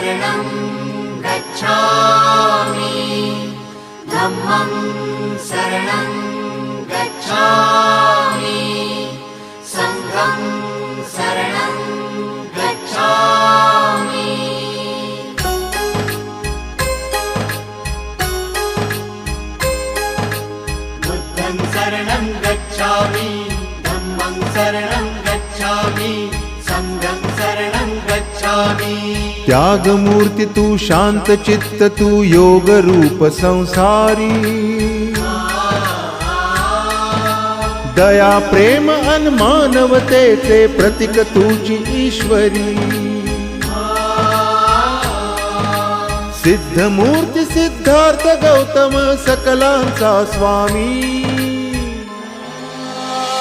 शरणं गच्छामि धम्मं शरणं गच्छामि संघं शरणं गच्छामि बुद्धं शरणं गच्छामि धम्मं शरणं गच्छामि संघं शरणं गच्छामि त्याग मूर्ति तू शांत चित्त तू योग रूप संसारी दया प्रेम अन मानवतेचे प्रतीक तुझी ईश्वरी सिद्ध मूर्ती सिद्धार्थ गौतम सकलांचा स्वामी